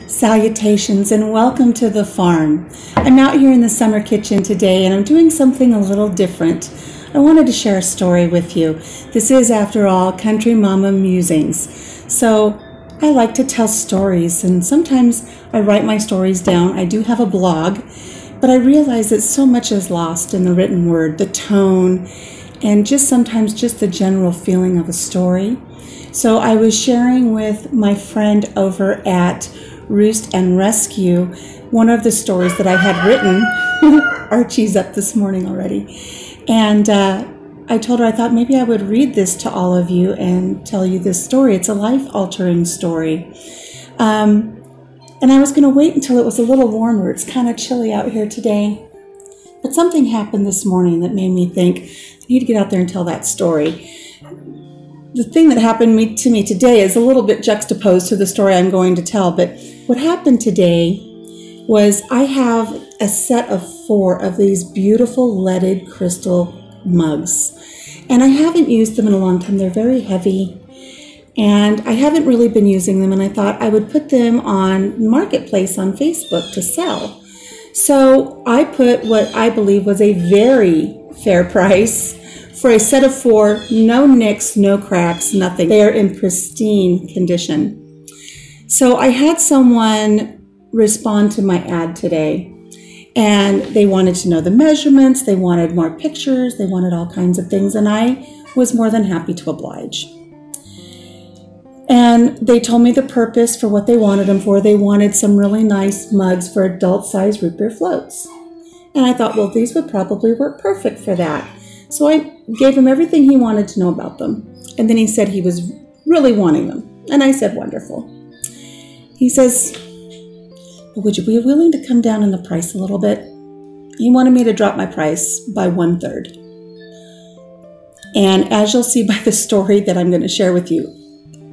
Salutations and welcome to the farm. I'm out here in the summer kitchen today and I'm doing something a little different. I wanted to share a story with you. This is, after all, Country Mama Musings. So I like to tell stories and sometimes I write my stories down. I do have a blog, but I realize that so much is lost in the written word, the tone, and just sometimes just the general feeling of a story. So I was sharing with my friend over at Roost and Rescue one of the stories that I had written. Archie's up this morning already. And I told her I thought maybe I would read this to all of you and tell you this story. It's a life-altering story. And I was going to wait until it was a little warmer. It's kind of chilly out here today. But something happened this morning that made me think, I need to get out there and tell that story. The thing that happened to me today is a little bit juxtaposed to the story I'm going to tell, but what happened today was I have a set of 4 of these beautiful leaded crystal mugs, and I haven't used them in a long time. They're very heavy, and I haven't really been using them, and I thought I would put them on Marketplace on Facebook to sell. So I put what I believe was a very fair price for a set of 4, no nicks, no cracks, nothing. They are in pristine condition. So I had someone respond to my ad today, and they wanted to know the measurements, they wanted more pictures, they wanted all kinds of things, and I was more than happy to oblige. And they told me the purpose for what they wanted them for. They wanted some really nice mugs for adult-sized root beer floats. And I thought, well, these would probably work perfect for that. So I gave him everything he wanted to know about them. And then he said he was really wanting them. And I said, wonderful. He says, would you be willing to come down in the price a little bit? He wanted me to drop my price by 1/3. And as you'll see by the story that I'm going to share with you,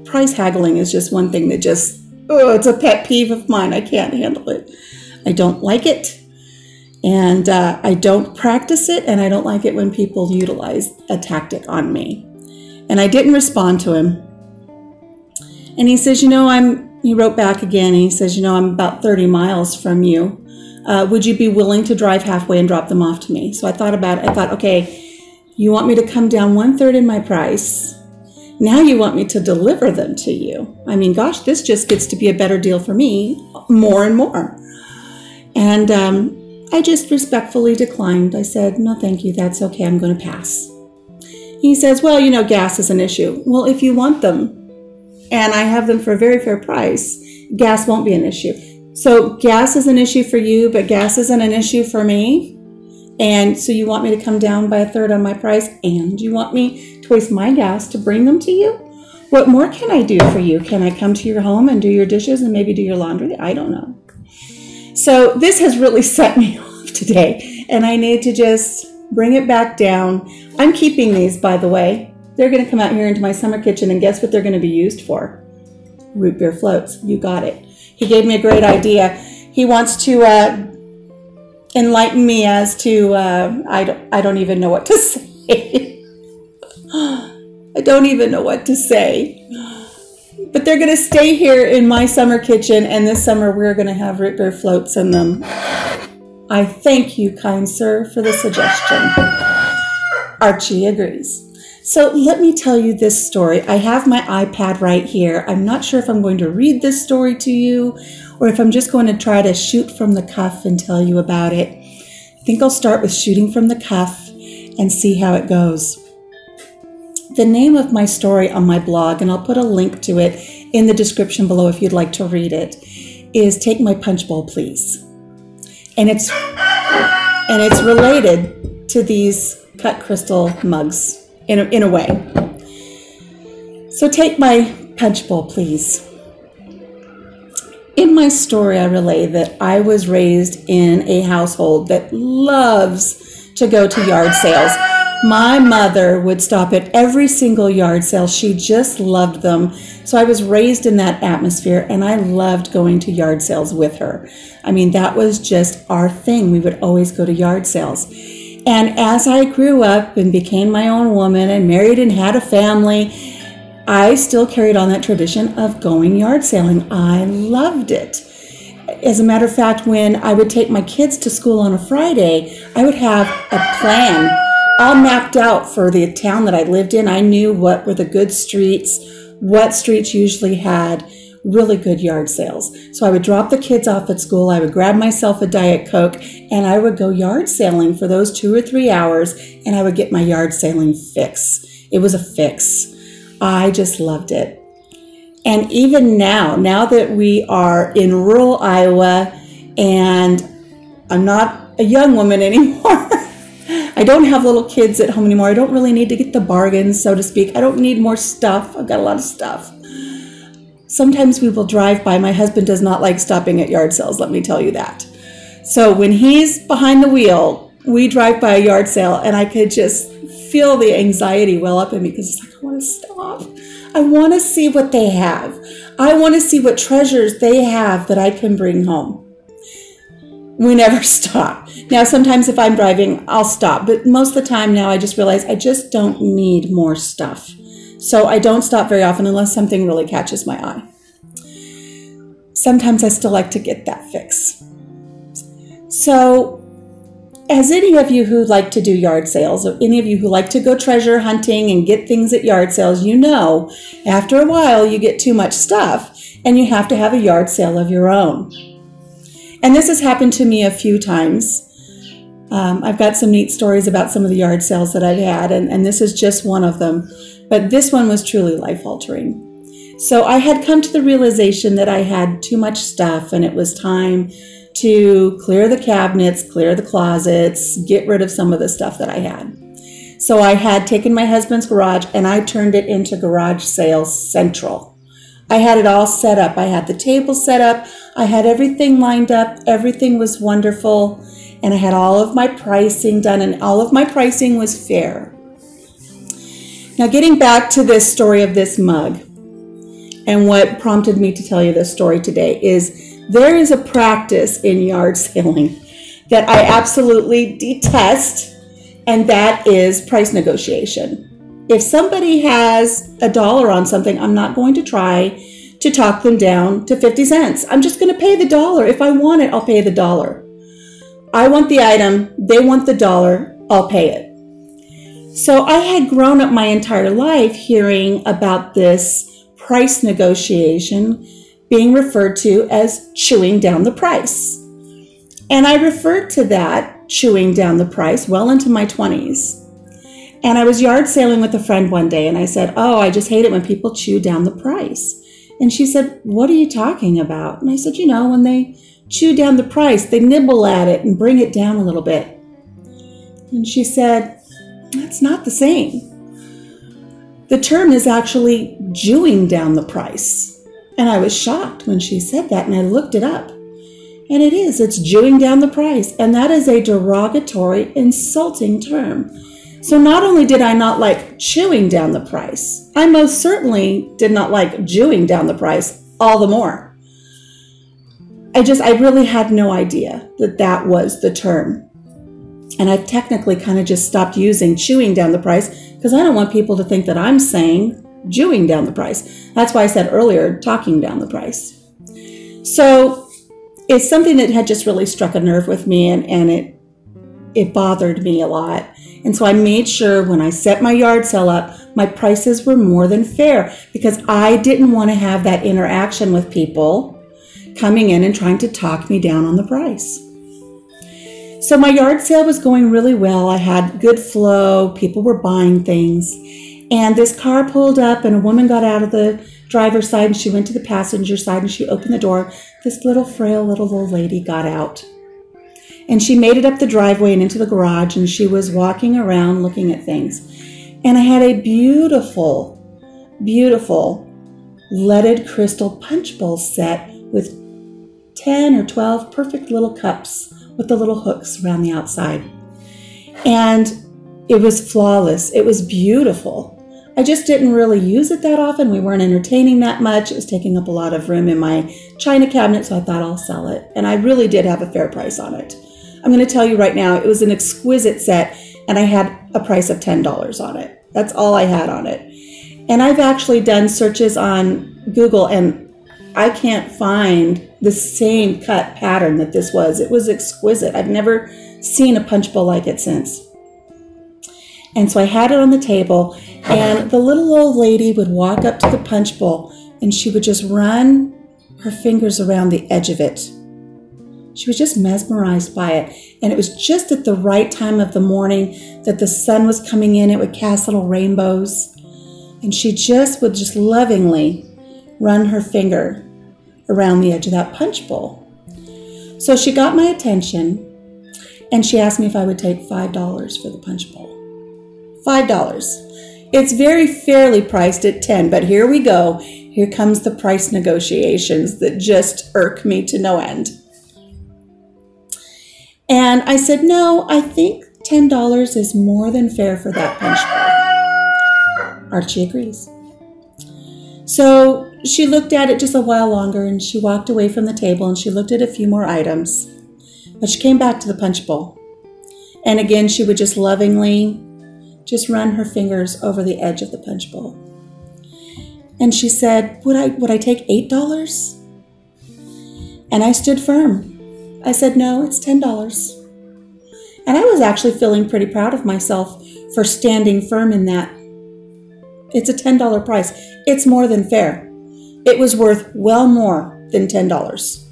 price haggling is just one thing that just, it's a pet peeve of mine. I can't handle it. I don't like it. And I don't practice it, and I don't like it when people utilize a tactic on me. And I didn't respond to him. And he says, he wrote back again, and he says, I'm about 30 miles from you. Would you be willing to drive halfway and drop them off to me? So I thought about it. I thought, okay, you want me to come down 1/3 in my price. Now you want me to deliver them to you. I mean, gosh, this just gets to be a better deal for me more and more. And I just respectfully declined. I said, no, thank you. That's okay. I'm going to pass. He says, well, gas is an issue. Well, if you want them and I have them for a very fair price, gas won't be an issue. So gas is an issue for you, but gas isn't an issue for me. And so you want me to come down by 1/3 on my price, and you want me to waste my gas to bring them to you? What more can I do for you? Can I come to your home and do your dishes and maybe do your laundry? I don't know. So this has really set me off today, and I need to just bring it back down. I'm keeping these, by the way. They're going to come out here into my summer kitchen, and guess what they're going to be used for? Root beer floats. You got it. He gave me a great idea. He wants to enlighten me as to, I don't even know what to say. I don't even know what to say. But they're going to stay here in my summer kitchen, and this summer we're going to have root beer floats in them. I thank you, kind sir, for the suggestion. Archie agrees. So let me tell you this story. I have my iPad right here. I'm not sure if I'm going to read this story to you or if I'm just going to try to shoot from the cuff and tell you about it. I think I'll start with shooting from the cuff and see how it goes. The name of my story on my blog, and I'll put a link to it in the description below if you'd like to read it, is Take My Punch Bowl, Please. And it's related to these cut crystal mugs in a way. So take my punch bowl, please. In my story, I relay that I was raised in a household that loves to go to yard sales. My mother would stop at every single yard sale. She just loved them. So I was raised in that atmosphere, and I loved going to yard sales with her. I mean, that was just our thing. We would always go to yard sales. And as I grew up and became my own woman and married and had a family, I still carried on that tradition of going yard sailing. I loved it. As a matter of fact, when I would take my kids to school on a Friday, I would have a plan all mapped out for the town that I lived in. I knew what were the good streets, what streets usually had really good yard sales. So I would drop the kids off at school, I would grab myself a Diet Coke, and I would go yard sailing for those 2 or 3 hours, and I would get my yard sailing fix. It was a fix. I just loved it. And even now that we are in rural Iowa, and I'm not a young woman anymore, I don't have little kids at home anymore. I don't really need to get the bargains, so to speak. I don't need more stuff. I've got a lot of stuff. Sometimes we will drive by. My husband does not like stopping at yard sales, let me tell you that. So when he's behind the wheel, we drive by a yard sale, and I could just feel the anxiety well up in me because it's like, I want to stop. I want to see what they have. I want to see what treasures they have that I can bring home. We never stop. Now, sometimes if I'm driving, I'll stop. But most of the time now, I just realize I just don't need more stuff. So I don't stop very often unless something really catches my eye. Sometimes I still like to get that fix. So, as any of you who like to do yard sales, or any of you who like to go treasure hunting and get things at yard sales, you know, after a while you get too much stuff and you have to have a yard sale of your own. And this has happened to me a few times. I've got some neat stories about some of the yard sales that I've had, and this is just one of them. But this one was truly life-altering. So I had come to the realization that I had too much stuff, and it was time to clear the cabinets, clear the closets, get rid of some of the stuff that I had. So I had taken my husband's garage and I turned it into Garage Sales Central. I had it all set up. I had the table set up. I had everything lined up. Everything was wonderful. And I had all of my pricing done, and all of my pricing was fair. Now, getting back to this story of this mug, and what prompted me to tell you this story today is there is a practice in yard selling that I absolutely detest, and that is price negotiation. If somebody has $1 on something, I'm not going to try to talk them down to 50 cents. I'm just going to pay the $1. If I want it, I'll pay the $1. I want the item, they want the $1, I'll pay it. So I had grown up my entire life hearing about this price negotiation being referred to as chewing down the price. And I referred to that, chewing down the price, well into my 20s. And I was yard sailing with a friend one day, and I said, oh, I just hate it when people chew down the price. And she said, what are you talking about? And I said, you know, when they chew down the price, they nibble at it and bring it down a little bit. And she said, that's not the same. The term is actually jewing down the price. And I was shocked when she said that, and I looked it up. And it's jewing down the price. And that is a derogatory, insulting term. So not only did I not like chewing down the price, I most certainly did not like jewing down the price all the more. I really had no idea that that was the term. And I've technically kind of just stopped using chewing down the price because I don't want people to think that I'm saying jewing down the price. That's why I said earlier, talking down the price. So it's something that had just really struck a nerve with me, and it bothered me a lot. And so I made sure when I set my yard sale up, my prices were more than fair because I didn't want to have that interaction with people coming in and trying to talk me down on the price. So my yard sale was going really well. I had good flow. People were buying things. And this car pulled up and a woman got out of the driver's side and she went to the passenger side and she opened the door. This little frail little old lady got out. And she made it up the driveway and into the garage, and she was walking around looking at things. And I had a beautiful, beautiful leaded crystal punch bowl set with 10 or 12 perfect little cups with the little hooks around the outside. And it was flawless. It was beautiful. I just didn't really use it that often. We weren't entertaining that much. It was taking up a lot of room in my china cabinet, so I thought I'll sell it. And I really did have a fair price on it. I'm going to tell you right now, it was an exquisite set, and I had a price of $10 on it. That's all I had on it. And I've actually done searches on Google, and I can't find the same cut pattern that this was. It was exquisite. I've never seen a punch bowl like it since. And so I had it on the table, and the little old lady would walk up to the punch bowl, and she would just run her fingers around the edge of it. She was just mesmerized by it. And it was just at the right time of the morning that the sun was coming in. It would cast little rainbows. And she just would just lovingly run her finger around the edge of that punch bowl. So she got my attention, and she asked me if I would take $5 for the punch bowl. $5. It's very fairly priced at $10, but here we go. Here comes the price negotiations that just irk me to no end. And I said, no, I think $10 is more than fair for that punch bowl. Archie agrees. So she looked at it just a while longer, and she walked away from the table, and she looked at a few more items. But she came back to the punch bowl. And again, she would just lovingly just run her fingers over the edge of the punch bowl. And she said, would I take $8? And I stood firm. I said, no, it's $10. And I was actually feeling pretty proud of myself for standing firm in that. It's a $10 price. It's more than fair. It was worth well more than $10.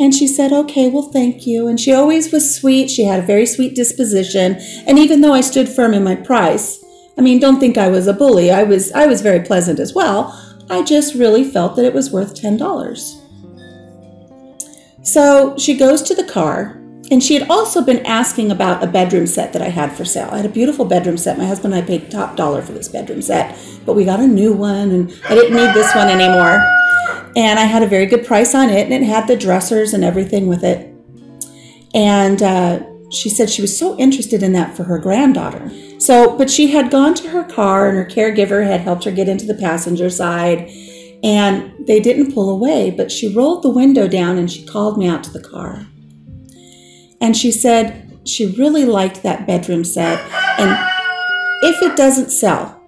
And she said, okay, well, thank you. And she always was sweet. She had a very sweet disposition. And even though I stood firm in my price, I mean, don't think I was a bully. I was very pleasant as well. I just really felt that it was worth $10. So she goes to the car, and she had also been asking about a bedroom set that I had for sale. I had a beautiful bedroom set. My husband and I paid top dollar for this bedroom set, but we got a new one, and I didn't need this one anymore. And I had a very good price on it, and it had the dressers and everything with it. And she said she was so interested in that for her granddaughter. But she had gone to her car, and her caregiver had helped her get into the passenger side. And they didn't pull away, but she rolled the window down, and she called me out to the car. And she said she really liked that bedroom set. And if it doesn't sell,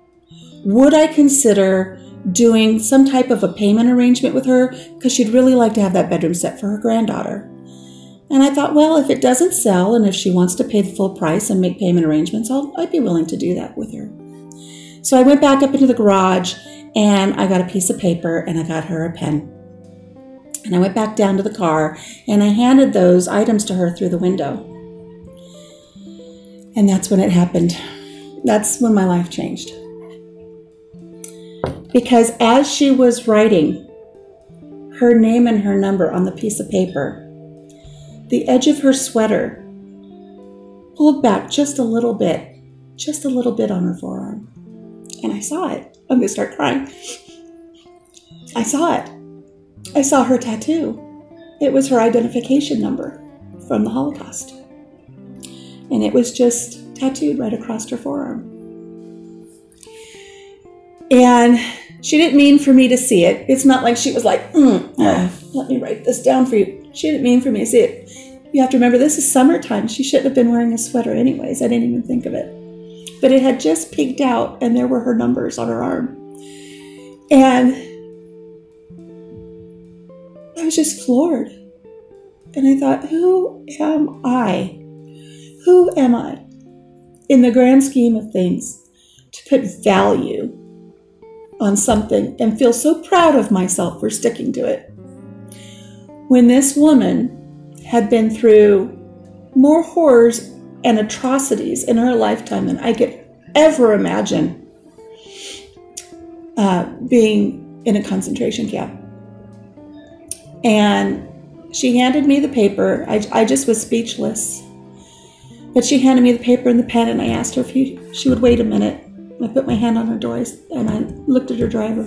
would I consider doing some type of a payment arrangement with her? Because she'd really like to have that bedroom set for her granddaughter. And I thought, well, if it doesn't sell, and if she wants to pay the full price and make payment arrangements, I'd be willing to do that with her. So I went back up into the garage, and I got a piece of paper, and I got her a pen. And I went back down to the car, and I handed those items to her through the window. And that's when it happened. That's when my life changed. Because as she was writing her name and her number on the piece of paper, the edge of her sweater pulled back just a little bit on her forearm. And I saw it. I'm going to start crying. I saw it. I saw her tattoo. It was her identification number from the Holocaust. And it was just tattooed right across her forearm. And she didn't mean for me to see it. It's not like she was like, let me write this down for you. She didn't mean for me to see it. You have to remember, this is summertime. She shouldn't have been wearing a sweater anyways. I didn't even think of it. But it had just peeked out, and there were her numbers on her arm. And I was just floored. And I thought, who am I? Who am I in the grand scheme of things to put value on something and feel so proud of myself for sticking to it? When this woman had been through more horrors and atrocities in her lifetime than I could ever imagine, being in a concentration camp. And she handed me the paper. I just was speechless. But she handed me the paper and the pen, and I asked her if she would wait a minute. I put my hand on her door, and I looked at her driver,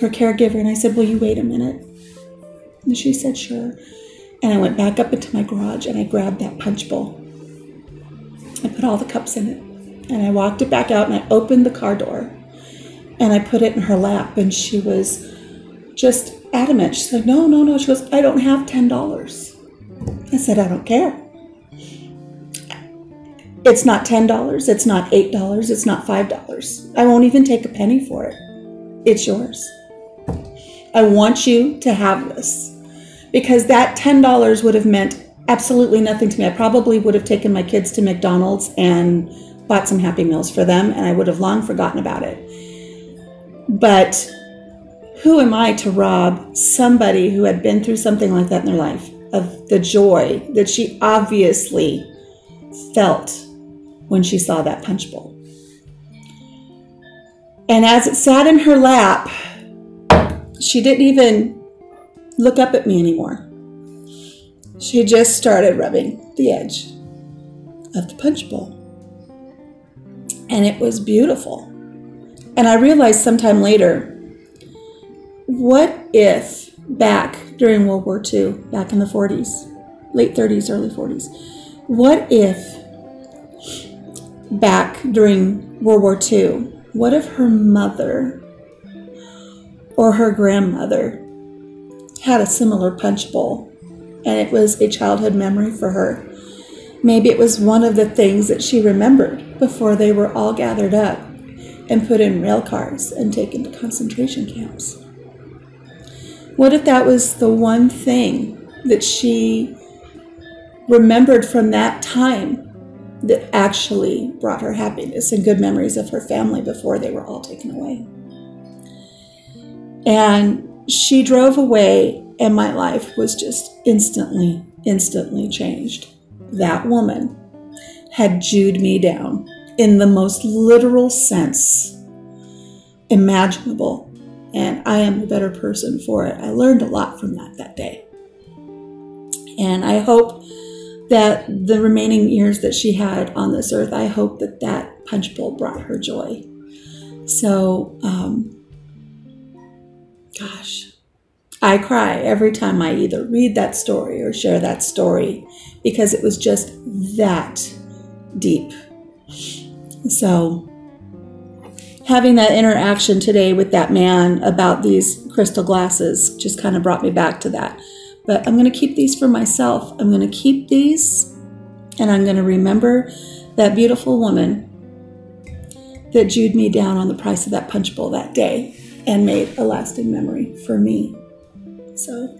her caregiver, and I said, will you wait a minute? And she said, sure. And I went back up into my garage, and I grabbed that punch bowl. I put all the cups in it, and I walked it back out, and I opened the car door, and I put it in her lap, and she was just adamant. She said, no. She goes, I don't have $10. I said, I don't care. It's not $10. It's not $8. It's not $5. I won't even take a penny for it. It's yours. I want you to have this. Because that $10 would have meant absolutely nothing to me. I probably would have taken my kids to McDonald's and bought some Happy Meals for them, and I would have long forgotten about it. But who am I to rob somebody who had been through something like that in their life of the joy that she obviously felt when she saw that punch bowl? And as it sat in her lap, she didn't even look up at me anymore. She just started rubbing the edge of the punch bowl. And it was beautiful. And I realized sometime later, what if back during World War II, back in the 40s, late 30s, early 40s, what if back during World War II, what if her mother or her grandmother had a similar punch bowl and it was a childhood memory for her? Maybe it was one of the things that she remembered before they were all gathered up and put in rail cars and taken to concentration camps. What if that was the one thing that she remembered from that time that actually brought her happiness and good memories of her family before they were all taken away? And she drove away, and my life was just instantly changed. That woman had Jewed me down in the most literal sense imaginable, and I am a better person for it. I learned a lot from that day. And I hope that the remaining years that she had on this earth, I hope that that punch bowl brought her joy. So, gosh, I cry every time I either read that story or share that story because it was just that deep. So, having that interaction today with that man about these crystal glasses just kind of brought me back to that. But I'm going to keep these for myself. I'm going to keep these, and I'm going to remember that beautiful woman that Jewed me down on the price of that punch bowl that day and made a lasting memory for me. So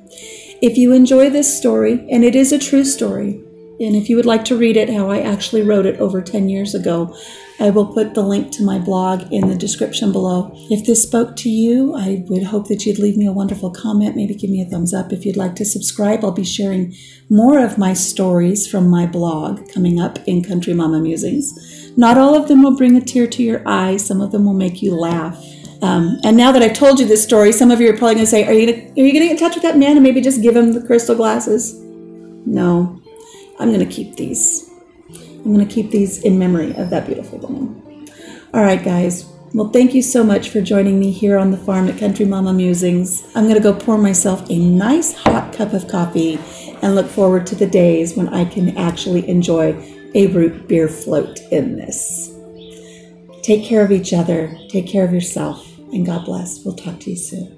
if you enjoy this story, and it is a true story, and if you would like to read it, how I actually wrote it over 10 years ago, I will put the link to my blog in the description below. If this spoke to you, I would hope that you'd leave me a wonderful comment, maybe give me a thumbs up. If you'd like to subscribe, I'll be sharing more of my stories from my blog coming up in Country Mama Musings. Not all of them will bring a tear to your eye. Some of them will make you laugh. And now that I've told you this story, some of you are probably going to say, are you going to get in touch with that man and maybe just give him the crystal glasses? No, I'm going to keep these. I'm going to keep these in memory of that beautiful woman. All right, guys. Well, thank you so much for joining me here on the farm at Country Mama Musings. I'm going to go pour myself a nice hot cup of coffee and look forward to the days when I can actually enjoy a root beer float in this. Take care of each other. Take care of yourself. And God bless. We'll talk to you soon.